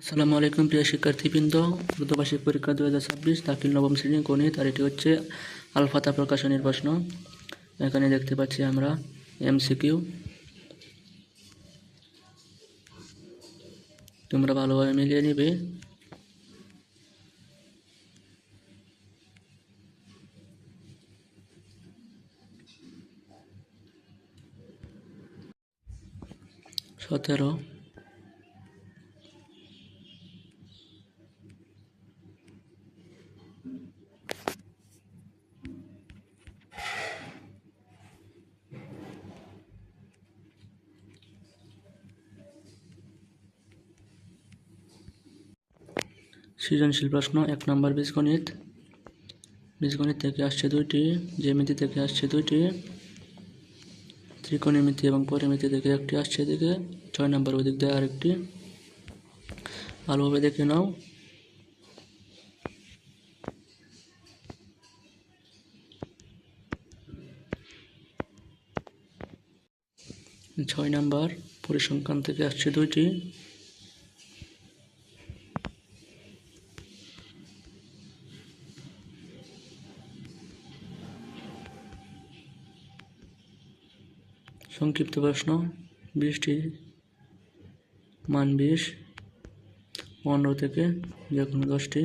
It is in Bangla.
আসসালামু আলাইকুম প্রিয় শিক্ষার্থীবৃন্দ, দ্রুতবার্ষিক পরীক্ষা 2026 দাখিল নবম শ্রেণী গণিত। আর এটি হচ্ছে আলফাতা প্রকাশনীর প্রশ্ন। এখানে দেখতে পাচ্ছি আমরা এমসিকিউ। তোমরা ভালোভাবে মিলিয়ে নিবে। সতেরো, সৃজনশীল প্রশ্ন 1 নম্বর বীজগণিত। বীজগণিত থেকে আসছে 2টি, জ্যামিতি থেকে আসছে 2টি, ত্রিকোণমিতি এবং পরিমিতি থেকে একটি আসছে এদিকে, 6 নম্বর ওদিক দিয়ে আরেকটি। ভালোভাবে দেখে নাও। ছয় নম্বর পরিসংখ্যান থেকে আসছে 2টি, সংক্ষিপ্ত প্রশ্ন 20টি, মান 20, 15 থেকে যে কোনো 10টি।